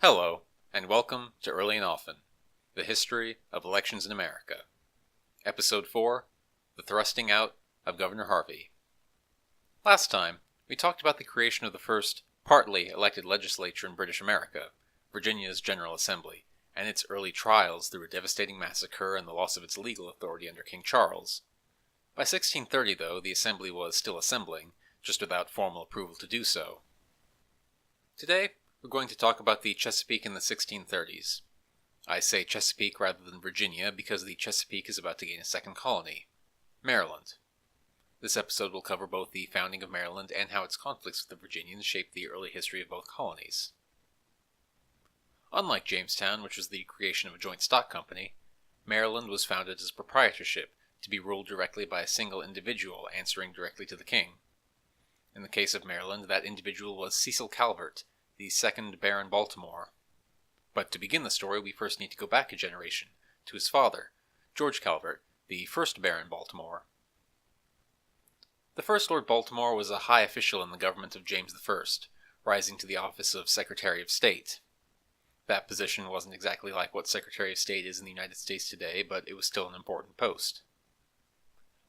Hello, and welcome to Early and Often, the history of elections in America. Episode 4, The Thrusting Out of Governor Harvey. Last time, we talked about the creation of the first partly elected legislature in British America, Virginia's General Assembly, and its early trials through a devastating massacre and the loss of its legal authority under King Charles. By 1630, though, the Assembly was still assembling, just without formal approval to do so. Today, we're going to talk about the Chesapeake in the 1630s. I say Chesapeake rather than Virginia because the Chesapeake is about to gain a second colony, Maryland. This episode will cover both the founding of Maryland and how its conflicts with the Virginians shaped the early history of both colonies. Unlike Jamestown, which was the creation of a joint stock company, Maryland was founded as a proprietorship to be ruled directly by a single individual answering directly to the king. In the case of Maryland, that individual was Cecil Calvert, the second Baron Baltimore. But to begin the story, we first need to go back a generation, to his father, George Calvert, the first Baron Baltimore. The first Lord Baltimore was a high official in the government of James I, rising to the office of Secretary of State. That position wasn't exactly like what Secretary of State is in the United States today, but it was still an important post.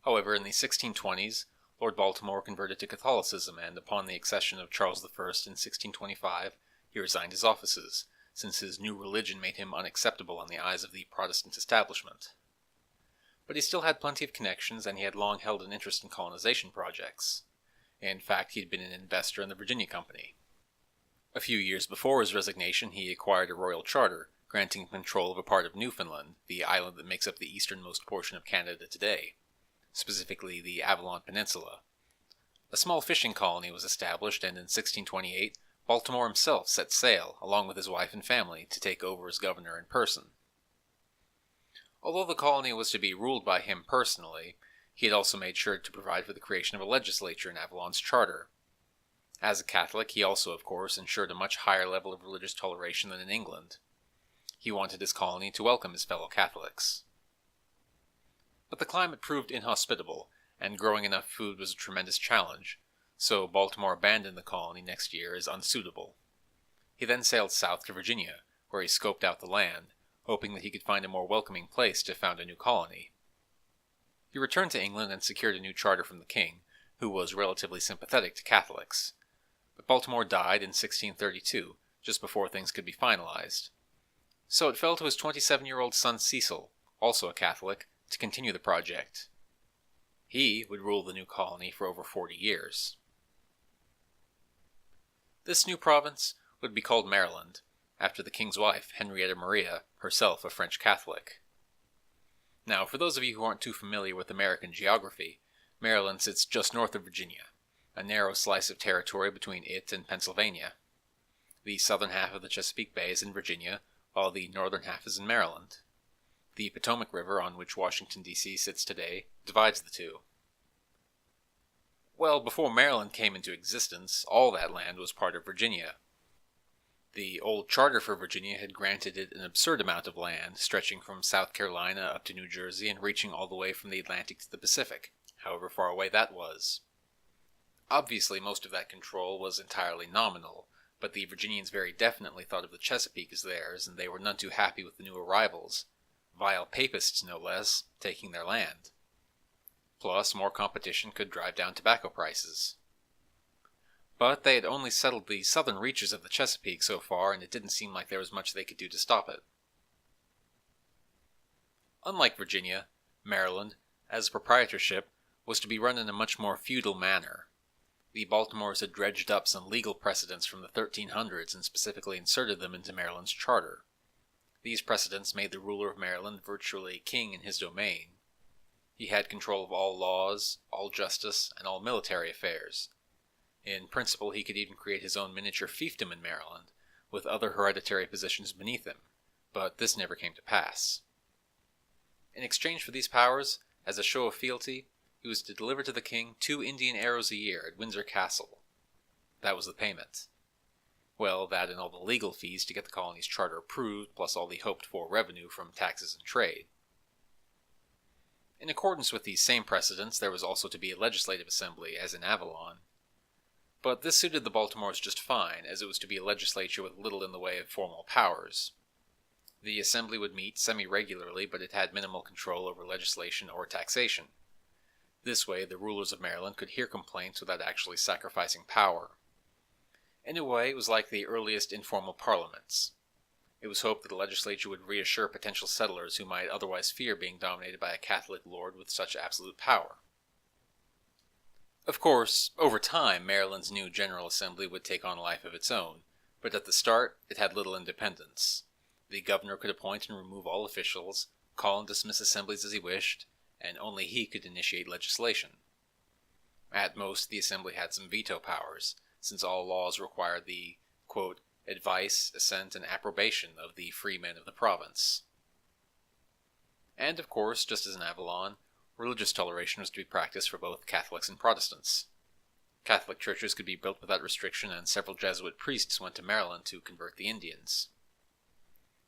However, in the 1620s, Lord Baltimore converted to Catholicism, and upon the accession of Charles I in 1625, he resigned his offices, since his new religion made him unacceptable in the eyes of the Protestant establishment. But he still had plenty of connections, and he had long held an interest in colonization projects. In fact, he had been an investor in the Virginia Company. A few years before his resignation, he acquired a royal charter, granting him control of a part of Newfoundland, the island that makes up the easternmost portion of Canada today, specifically the Avalon Peninsula. A small fishing colony was established, and in 1628, Baltimore himself set sail, along with his wife and family, to take over as governor in person. Although the colony was to be ruled by him personally, he had also made sure to provide for the creation of a legislature in Avalon's charter. As a Catholic, he also, of course, ensured a much higher level of religious toleration than in England. He wanted his colony to welcome his fellow Catholics. But the climate proved inhospitable, and growing enough food was a tremendous challenge, so Baltimore abandoned the colony next year as unsuitable. He then sailed south to Virginia, where he scoped out the land, hoping that he could find a more welcoming place to found a new colony. He returned to England and secured a new charter from the king, who was relatively sympathetic to Catholics. But Baltimore died in 1632, just before things could be finalized. So it fell to his 27-year-old son Cecil, also a Catholic, to continue the project. He would rule the new colony for over 40 years. This new province would be called Maryland, after the king's wife, Henrietta Maria, herself a French Catholic. Now, for those of you who aren't too familiar with American geography, Maryland sits just north of Virginia, a narrow slice of territory between it and Pennsylvania. The southern half of the Chesapeake Bay is in Virginia, while the northern half is in Maryland. The Potomac River, on which Washington, D.C. sits today, divides the two. Well, before Maryland came into existence, all that land was part of Virginia. The old charter for Virginia had granted it an absurd amount of land, stretching from South Carolina up to New Jersey and reaching all the way from the Atlantic to the Pacific, however far away that was. Obviously, most of that control was entirely nominal, but the Virginians very definitely thought of the Chesapeake as theirs, and they were none too happy with the new arrivals, vile papists no less, taking their land. Plus, more competition could drive down tobacco prices. But they had only settled the southern reaches of the Chesapeake so far, and it didn't seem like there was much they could do to stop it. Unlike Virginia, Maryland, as a proprietorship, was to be run in a much more feudal manner. The Baltimores had dredged up some legal precedents from the 1300s and specifically inserted them into Maryland's charter. These precedents made the ruler of Maryland virtually king in his domain. He had control of all laws, all justice, and all military affairs. In principle, he could even create his own miniature fiefdom in Maryland, with other hereditary positions beneath him, but this never came to pass. In exchange for these powers, as a show of fealty, he was to deliver to the king 2 Indian arrows a year at Windsor Castle. That was the payment. Well, that and all the legal fees to get the colony's charter approved, plus all the hoped-for revenue from taxes and trade. In accordance with these same precedents, there was also to be a legislative assembly, as in Avalon. But this suited the Baltimores just fine, as it was to be a legislature with little in the way of formal powers. The assembly would meet semi-regularly, but it had minimal control over legislation or taxation. This way, the rulers of Maryland could hear complaints without actually sacrificing power. In a way, it was like the earliest informal parliaments. It was hoped that the legislature would reassure potential settlers who might otherwise fear being dominated by a Catholic lord with such absolute power. Of course, over time, Maryland's new General Assembly would take on a life of its own, but at the start, it had little independence. The governor could appoint and remove all officials, call and dismiss assemblies as he wished, and only he could initiate legislation. At most, the assembly had some veto powers, since all laws required the, quote, advice, assent, and approbation of the freemen of the province. And of course, just as in Avalon, religious toleration was to be practiced for both Catholics and Protestants. Catholic churches could be built without restriction, and several Jesuit priests went to Maryland to convert the Indians.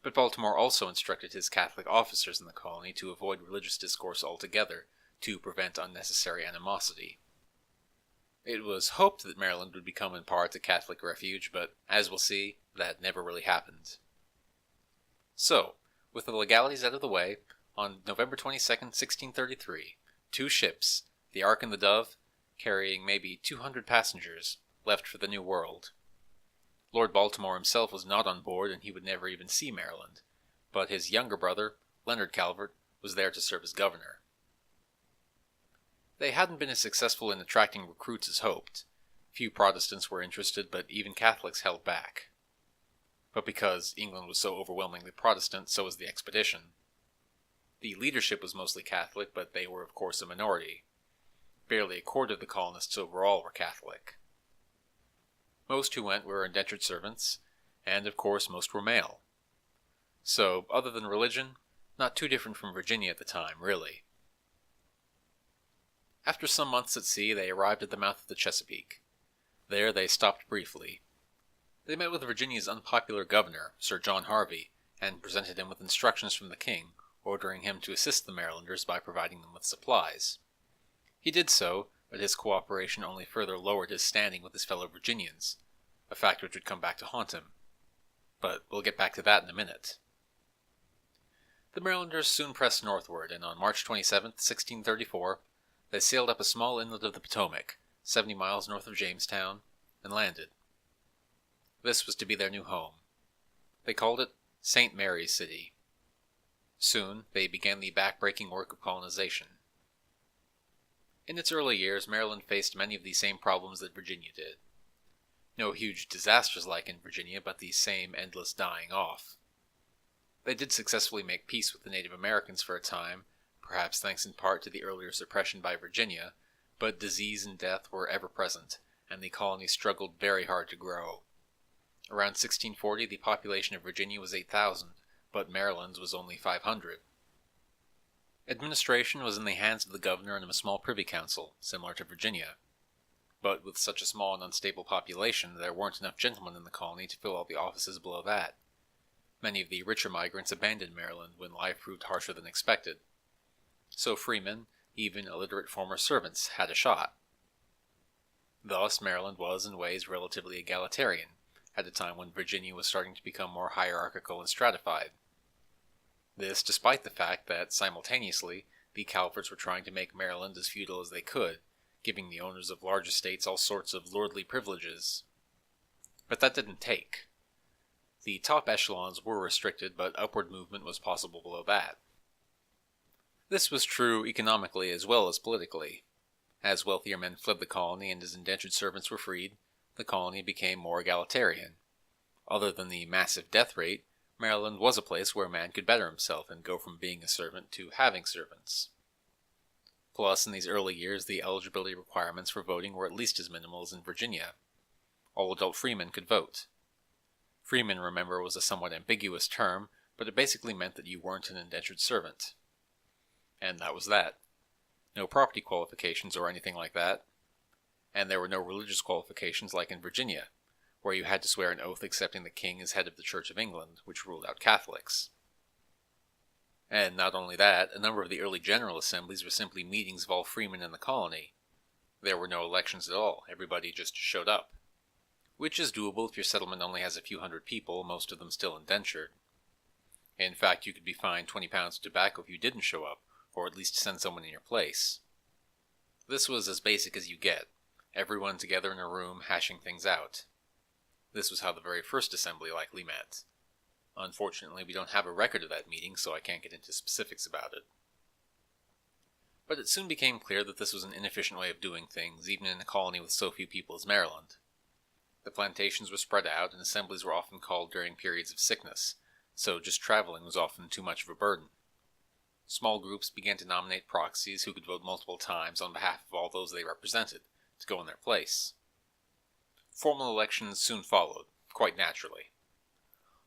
But Baltimore also instructed his Catholic officers in the colony to avoid religious discourse altogether, to prevent unnecessary animosity. It was hoped that Maryland would become in part a Catholic refuge, but as we'll see, that never really happened. So, with the legalities out of the way, on November 22, 1633, 2 ships, the Ark and the Dove, carrying maybe 200 passengers, left for the New World. Lord Baltimore himself was not on board, and he would never even see Maryland, but his younger brother, Leonard Calvert, was there to serve as governor. They hadn't been as successful in attracting recruits as hoped. Few Protestants were interested, but even Catholics held back. But because England was so overwhelmingly Protestant, so was the expedition. The leadership was mostly Catholic, but they were of course a minority. Barely a quarter of the colonists overall were Catholic. Most who went were indentured servants, and of course most were male. So, other than religion, not too different from Virginia at the time, really. After some months at sea, they arrived at the mouth of the Chesapeake. There they stopped briefly. They met with Virginia's unpopular governor, Sir John Harvey, and presented him with instructions from the king, ordering him to assist the Marylanders by providing them with supplies. He did so, but his cooperation only further lowered his standing with his fellow Virginians, a fact which would come back to haunt him. But we'll get back to that in a minute. The Marylanders soon pressed northward, and on March 27, 1634, they sailed up a small inlet of the Potomac, 70 miles north of Jamestown, and landed. This was to be their new home. They called it St. Mary's City. Soon, they began the back-breaking work of colonization. In its early years, Maryland faced many of the same problems that Virginia did. No huge disasters like in Virginia, but the same endless dying off. They did successfully make peace with the Native Americans for a time, perhaps thanks in part to the earlier suppression by Virginia, but disease and death were ever present, and the colony struggled very hard to grow. Around 1640, the population of Virginia was 8,000, but Maryland's was only 500. Administration was in the hands of the governor and of a small privy council, similar to Virginia. But with such a small and unstable population, there weren't enough gentlemen in the colony to fill all the offices below that. Many of the richer migrants abandoned Maryland when life proved harsher than expected. So freemen, even illiterate former servants, had a shot. Thus, Maryland was in ways relatively egalitarian, at a time when Virginia was starting to become more hierarchical and stratified. This despite the fact that, simultaneously, the Calverts were trying to make Maryland as feudal as they could, giving the owners of large estates all sorts of lordly privileges. But that didn't take. The top echelons were restricted, but upward movement was possible below that. This was true economically as well as politically. As wealthier men fled the colony and as indentured servants were freed, the colony became more egalitarian. Other than the massive death rate, Maryland was a place where a man could better himself and go from being a servant to having servants. Plus, in these early years, the eligibility requirements for voting were at least as minimal as in Virginia. All adult freemen could vote. Freeman, remember, was a somewhat ambiguous term, but it basically meant that you weren't an indentured servant. And that was that. No property qualifications or anything like that. And there were no religious qualifications like in Virginia, where you had to swear an oath accepting the king as head of the Church of England, which ruled out Catholics. And not only that, a number of the early General Assemblies were simply meetings of all freemen in the colony. There were no elections at all, everybody just showed up. Which is doable if your settlement only has a few hundred people, most of them still indentured. In fact, you could be fined 20 pounds of tobacco if you didn't show up, or at least send someone in your place. This was as basic as you get, everyone together in a room hashing things out. This was how the very first assembly likely met. Unfortunately, we don't have a record of that meeting, so I can't get into specifics about it. But it soon became clear that this was an inefficient way of doing things, even in a colony with so few people as Maryland. The plantations were spread out, and assemblies were often called during periods of sickness, so just traveling was often too much of a burden. Small groups began to nominate proxies who could vote multiple times on behalf of all those they represented, to go in their place. Formal elections soon followed, quite naturally.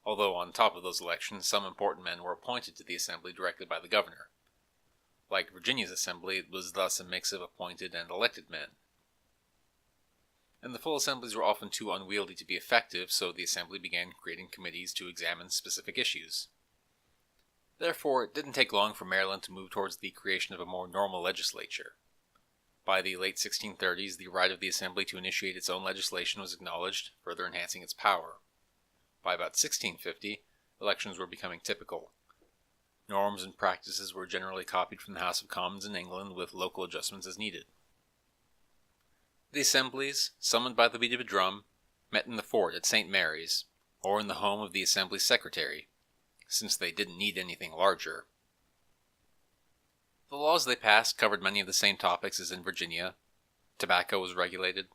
Although on top of those elections, some important men were appointed to the assembly directly by the governor. Like Virginia's assembly, it was thus a mix of appointed and elected men. And the full assemblies were often too unwieldy to be effective, so the assembly began creating committees to examine specific issues. Therefore, it didn't take long for Maryland to move towards the creation of a more normal legislature. By the late 1630s, the right of the assembly to initiate its own legislation was acknowledged, further enhancing its power. By about 1650, elections were becoming typical. Norms and practices were generally copied from the House of Commons in England, with local adjustments as needed. The assemblies, summoned by the beat of a drum, met in the fort at St. Mary's, or in the home of the assembly's secretary, since they didn't need anything larger. The laws they passed covered many of the same topics as in Virginia. Tobacco was regulated,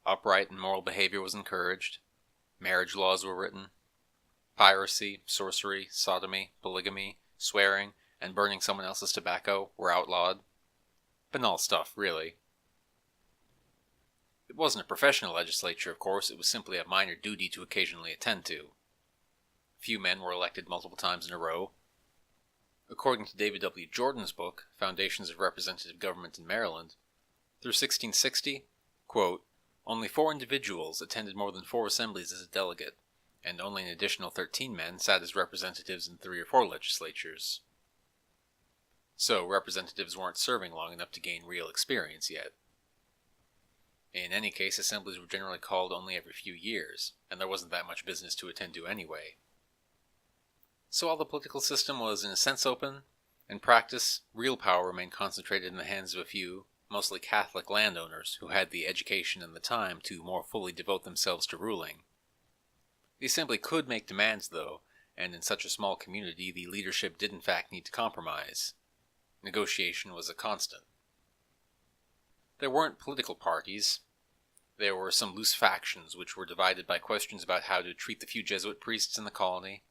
upright and moral behavior was encouraged, marriage laws were written, piracy, sorcery, sodomy, polygamy, swearing, and burning someone else's tobacco were outlawed. Banal stuff, really. It wasn't a professional legislature, of course, it was simply a minor duty to occasionally attend to. Few men were elected multiple times in a row. According to David W. Jordan's book, Foundations of Representative Government in Maryland, through 1660, quote, only 4 individuals attended more than 4 assemblies as a delegate, and only an additional 13 men sat as representatives in 3 or 4 legislatures. So representatives weren't serving long enough to gain real experience yet. In any case, assemblies were generally called only every few years, and there wasn't that much business to attend to anyway. So while the political system was in a sense open, in practice, real power remained concentrated in the hands of a few, mostly Catholic landowners who had the education and the time to more fully devote themselves to ruling. The assembly could make demands, though, and in such a small community the leadership did in fact need to compromise. Negotiation was a constant. There weren't political parties. There were some loose factions which were divided by questions about how to treat the few Jesuit priests in the colony,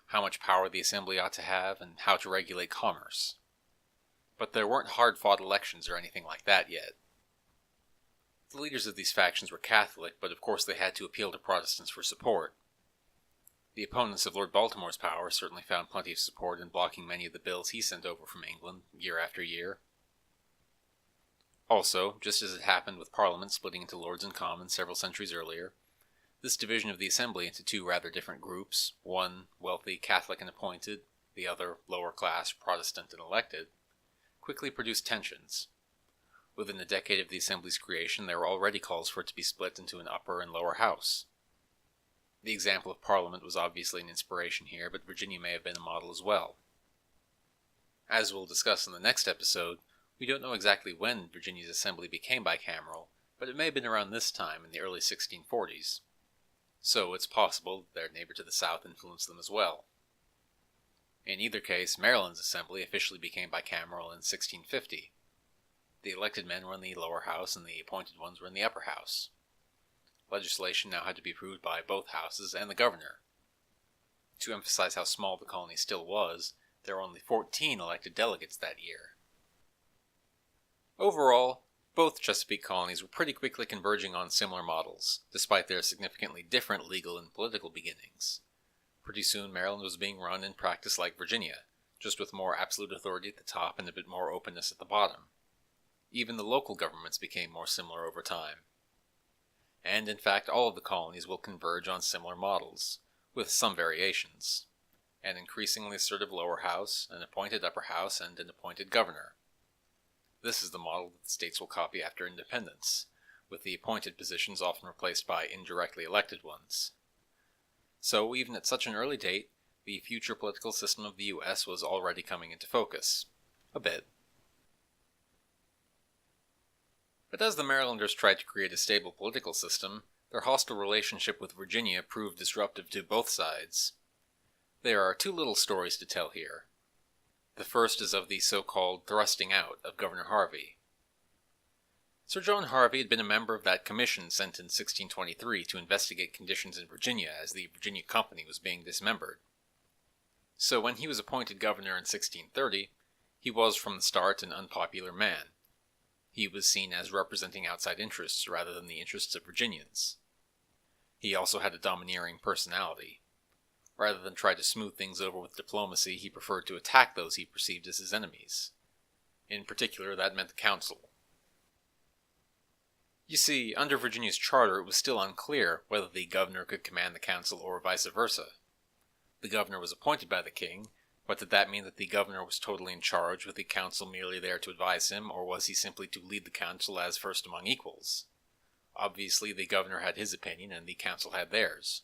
how much power the assembly ought to have, and how to regulate commerce. But there weren't hard-fought elections or anything like that yet. The leaders of these factions were Catholic, but of course they had to appeal to Protestants for support. The opponents of Lord Baltimore's power certainly found plenty of support in blocking many of the bills he sent over from England, year after year. Also, just as it happened with Parliament splitting into Lords and Commons several centuries earlier, this division of the Assembly into 2 rather different groups, one wealthy Catholic and appointed, the other lower class Protestant and elected, quickly produced tensions. Within a decade of the Assembly's creation, there were already calls for it to be split into an upper and lower house. The example of Parliament was obviously an inspiration here, but Virginia may have been a model as well. As we'll discuss in the next episode, we don't know exactly when Virginia's Assembly became bicameral, but it may have been around this time in the early 1640s. So it's possible that their neighbor to the south influenced them as well. In either case, Maryland's assembly officially became bicameral in 1650. The elected men were in the lower house and the appointed ones were in the upper house. Legislation now had to be approved by both houses and the governor. To emphasize how small the colony still was, there were only 14 elected delegates that year. Overall, both Chesapeake colonies were pretty quickly converging on similar models, despite their significantly different legal and political beginnings. Pretty soon Maryland was being run in practice like Virginia, just with more absolute authority at the top and a bit more openness at the bottom. Even the local governments became more similar over time. And in fact all of the colonies will converge on similar models, with some variations. An increasingly assertive lower house, an appointed upper house, and an appointed governor. This is the model that the states will copy after independence, with the appointed positions often replaced by indirectly elected ones. So, even at such an early date, the future political system of the US was already coming into focus. A bit. But as the Marylanders tried to create a stable political system, their hostile relationship with Virginia proved disruptive to both sides. There are two little stories to tell here. The first is of the so-called thrusting out of Governor Harvey. Sir John Harvey had been a member of that commission sent in 1623 to investigate conditions in Virginia as the Virginia Company was being dismembered. So when he was appointed governor in 1630, he was from the start an unpopular man. He was seen as representing outside interests rather than the interests of Virginians. He also had a domineering personality. Rather than try to smooth things over with diplomacy, he preferred to attack those he perceived as his enemies. In particular, that meant the council. You see, under Virginia's charter it was still unclear whether the governor could command the council or vice versa. The governor was appointed by the king, but did that mean that the governor was totally in charge, with the council merely there to advise him, or was he simply to lead the council as first among equals? Obviously, the governor had his opinion, and the council had theirs.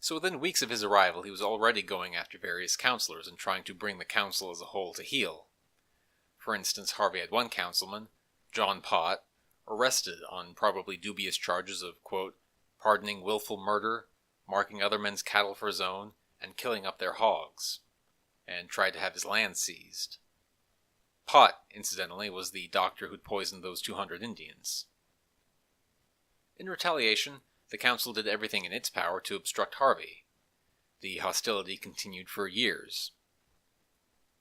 So within weeks of his arrival, he was already going after various councilors and trying to bring the council as a whole to heel. For instance, Harvey had one councilman, John Pott, arrested on probably dubious charges of, quote, pardoning willful murder, marking other men's cattle for his own, and killing up their hogs, and tried to have his land seized. Pott, incidentally, was the doctor who'd poisoned those 200 Indians. In retaliation, the council did everything in its power to obstruct Harvey. The hostility continued for years.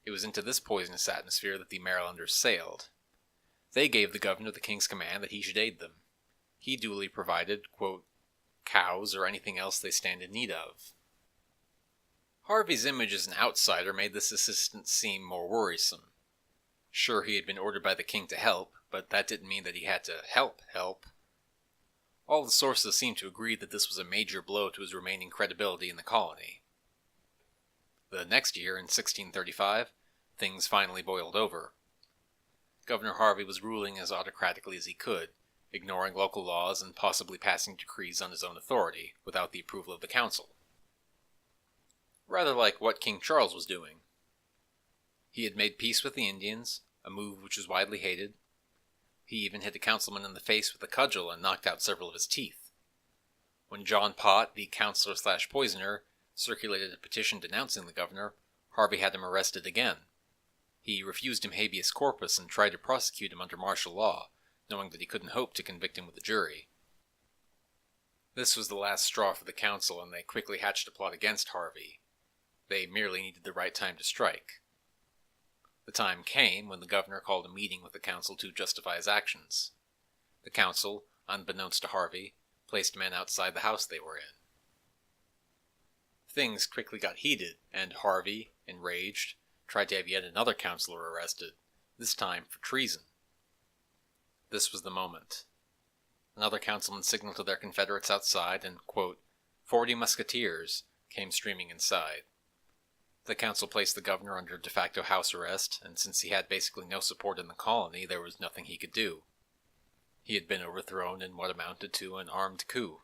It was into this poisonous atmosphere that the Marylanders sailed. They gave the governor the king's command that he should aid them. He duly provided, quote, cows or anything else they stand in need of. Harvey's image as an outsider made this assistance seem more worrisome. Sure, he had been ordered by the king to help, but that didn't mean that he had to help. All the sources seemed to agree that this was a major blow to his remaining credibility in the colony. The next year, in 1635, things finally boiled over. Governor Harvey was ruling as autocratically as he could, ignoring local laws and possibly passing decrees on his own authority, without the approval of the council. Rather like what King Charles was doing. He had made peace with the Indians, a move which was widely hated. He even hit a councilman in the face with a cudgel and knocked out several of his teeth. When John Pott, the counselor/poisoner, circulated a petition denouncing the governor, Harvey had him arrested again. He refused him habeas corpus and tried to prosecute him under martial law, knowing that he couldn't hope to convict him with a jury. This was the last straw for the council, and they quickly hatched a plot against Harvey. They merely needed the right time to strike. The time came when the governor called a meeting with the council to justify his actions. The council, unbeknownst to Harvey, placed men outside the house they were in. Things quickly got heated, and Harvey, enraged, tried to have yet another councilor arrested, this time for treason. This was the moment. Another councilman signaled to their confederates outside, and, quote, 40 musketeers came streaming inside. The council placed the governor under de facto house arrest, and since he had basically no support in the colony, there was nothing he could do. He had been overthrown in what amounted to an armed coup.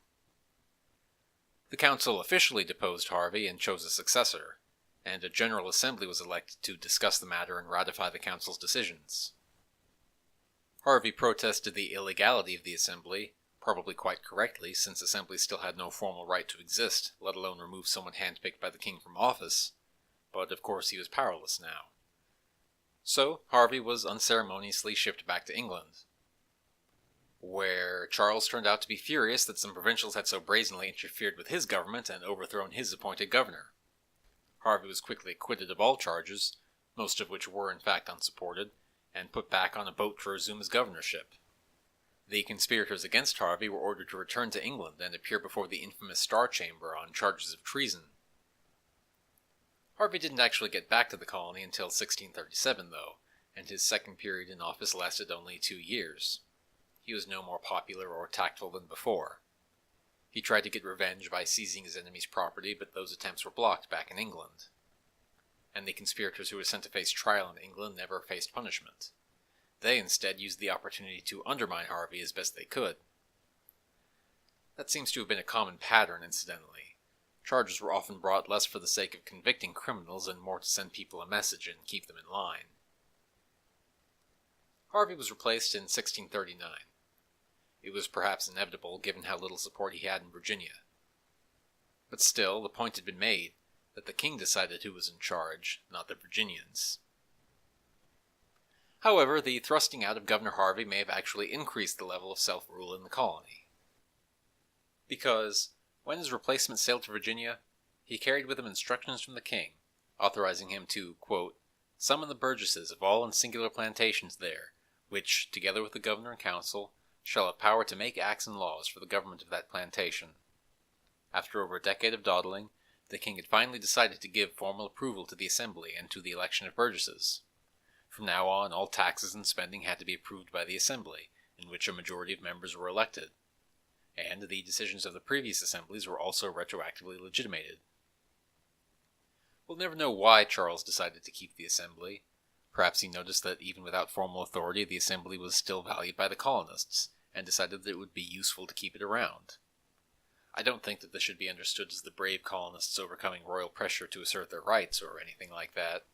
The council officially deposed Harvey and chose a successor, and a general assembly was elected to discuss the matter and ratify the council's decisions. Harvey protested the illegality of the assembly, probably quite correctly, since assemblies still had no formal right to exist, let alone remove someone handpicked by the king from office. But of course he was powerless now. So Harvey was unceremoniously shipped back to England, where Charles turned out to be furious that some provincials had so brazenly interfered with his government and overthrown his appointed governor. Harvey was quickly acquitted of all charges, most of which were in fact unsupported, and put back on a boat to resume his governorship. The conspirators against Harvey were ordered to return to England and appear before the infamous Star Chamber on charges of treason. Harvey didn't actually get back to the colony until 1637, though, and his second period in office lasted only 2 years. He was no more popular or tactful than before. He tried to get revenge by seizing his enemy's property, but those attempts were blocked back in England. And the conspirators who were sent to face trial in England never faced punishment. They instead used the opportunity to undermine Harvey as best they could. That seems to have been a common pattern, incidentally. Charges were often brought less for the sake of convicting criminals and more to send people a message and keep them in line. Harvey was replaced in 1639. It was perhaps inevitable, given how little support he had in Virginia. But still, the point had been made that the king decided who was in charge, not the Virginians. However, the thrusting out of Governor Harvey may have actually increased the level of self-rule in the colony. Because, when his replacement sailed to Virginia, he carried with him instructions from the king, authorizing him to, quote, summon the burgesses of all and singular plantations there, which, together with the governor and council, shall have power to make acts and laws for the government of that plantation. After over a decade of dawdling, the king had finally decided to give formal approval to the assembly and to the election of burgesses. From now on, all taxes and spending had to be approved by the assembly, in which a majority of members were elected, and the decisions of the previous assemblies were also retroactively legitimated. We'll never know why Charles decided to keep the assembly. Perhaps he noticed that even without formal authority, the assembly was still valued by the colonists, and decided that it would be useful to keep it around. I don't think that this should be understood as the brave colonists overcoming royal pressure to assert their rights or anything like that.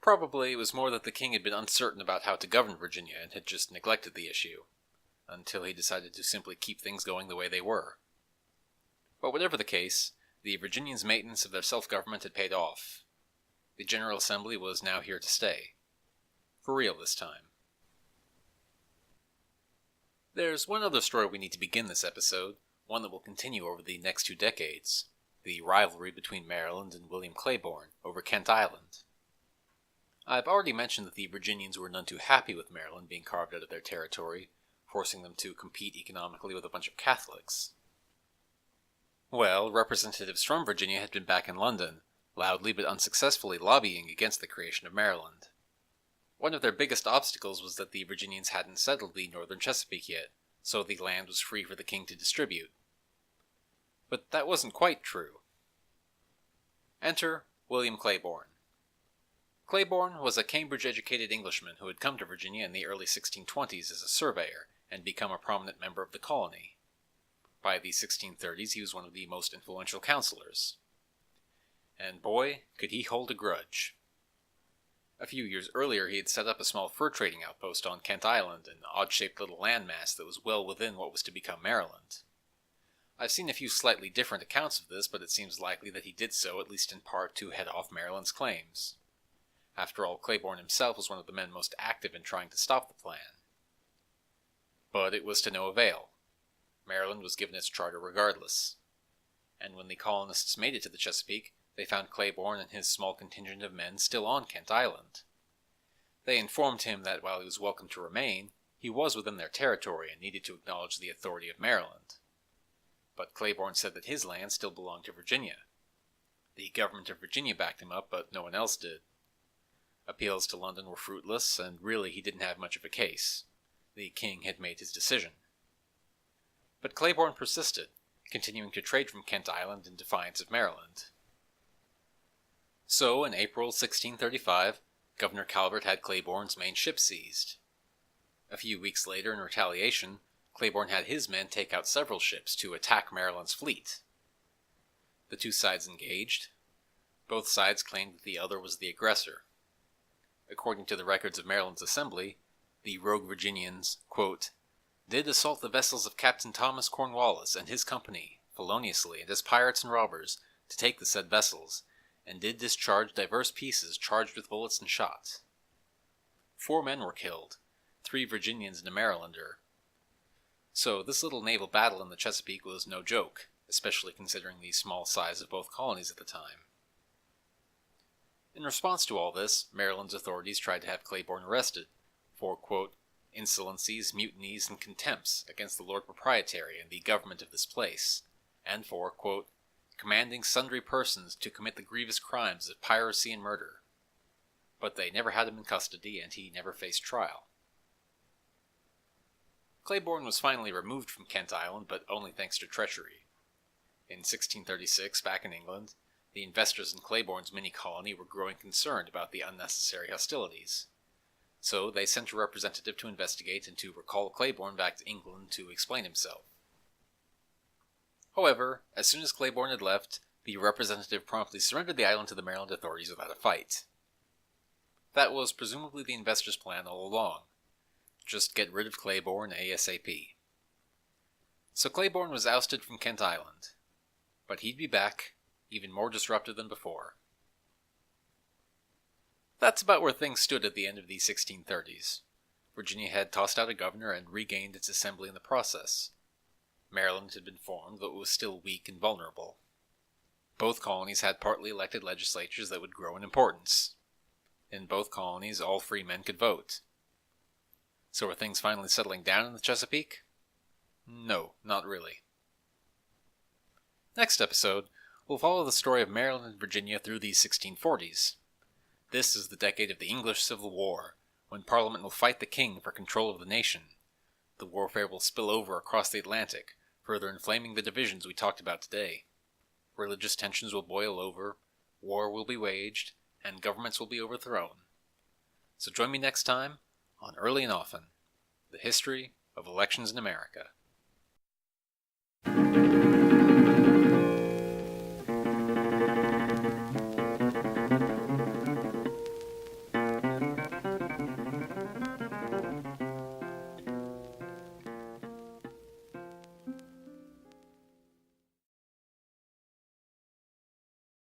Probably it was more that the king had been uncertain about how to govern Virginia and had just neglected the issue, until he decided to simply keep things going the way they were. But whatever the case, the Virginians' maintenance of their self-government had paid off. The General Assembly was now here to stay. For real this time. There's one other story we need to begin this episode, one that will continue over the next 2 decades, the rivalry between Maryland and William Claiborne over Kent Island. I've already mentioned that the Virginians were none too happy with Maryland being carved out of their territory, forcing them to compete economically with a bunch of Catholics. Well, representatives from Virginia had been back in London, loudly but unsuccessfully lobbying against the creation of Maryland. One of their biggest obstacles was that the Virginians hadn't settled the northern Chesapeake yet, so the land was free for the king to distribute. But that wasn't quite true. Enter William Claiborne. Claiborne was a Cambridge-educated Englishman who had come to Virginia in the early 1620s as a surveyor and become a prominent member of the colony. By the 1630s, he was one of the most influential councilors. And boy, could he hold a grudge. A few years earlier, he had set up a small fur trading outpost on Kent Island, an odd-shaped little landmass that was well within what was to become Maryland. I've seen a few slightly different accounts of this, but it seems likely that he did so at least in part to head off Maryland's claims. After all, Claiborne himself was one of the men most active in trying to stop the plan. But it was to no avail. Maryland was given its charter regardless. And when the colonists made it to the Chesapeake, they found Claiborne and his small contingent of men still on Kent Island. They informed him that while he was welcome to remain, he was within their territory and needed to acknowledge the authority of Maryland. But Claiborne said that his land still belonged to Virginia. The government of Virginia backed him up, but no one else did. Appeals to London were fruitless, and really he didn't have much of a case. The king had made his decision. But Claiborne persisted, continuing to trade from Kent Island in defiance of Maryland. So, in April 1635, Governor Calvert had Claiborne's main ship seized. A few weeks later, in retaliation, Claiborne had his men take out several ships to attack Maryland's fleet. The two sides engaged. Both sides claimed that the other was the aggressor. According to the records of Maryland's assembly, the rogue Virginians, quote, did assault the vessels of Captain Thomas Cornwallis and his company, feloniously and as pirates and robbers, to take the said vessels, and did discharge divers pieces charged with bullets and shot. 4 men were killed, 3 Virginians and a Marylander. So this little naval battle in the Chesapeake was no joke, especially considering the small size of both colonies at the time. In response to all this, Maryland's authorities tried to have Claiborne arrested for, quote, insolencies, mutinies, and contempts against the Lord Proprietary and the government of this place, and for, quote, commanding sundry persons to commit the grievous crimes of piracy and murder. But they never had him in custody, and he never faced trial. Claiborne was finally removed from Kent Island, but only thanks to treachery. In 1636, back in England, the investors in Claiborne's mini-colony were growing concerned about the unnecessary hostilities. So they sent a representative to investigate and to recall Claiborne back to England to explain himself. However, as soon as Claiborne had left, the representative promptly surrendered the island to the Maryland authorities without a fight. That was presumably the investors' plan all along. Just get rid of Claiborne ASAP. So Claiborne was ousted from Kent Island. But he'd be back, even more disruptive than before. That's about where things stood at the end of the 1630s. Virginia had tossed out a governor and regained its assembly in the process. Maryland had been formed, but was still weak and vulnerable. Both colonies had partly elected legislatures that would grow in importance. In both colonies, all free men could vote. So were things finally settling down in the Chesapeake? No, not really. Next episode, we'll follow the story of Maryland and Virginia through the 1640s. This is the decade of the English Civil War, when Parliament will fight the king for control of the nation. The warfare will spill over across the Atlantic, further inflaming the divisions we talked about today. Religious tensions will boil over, war will be waged, and governments will be overthrown. So join me next time on Early and Often, the history of elections in America.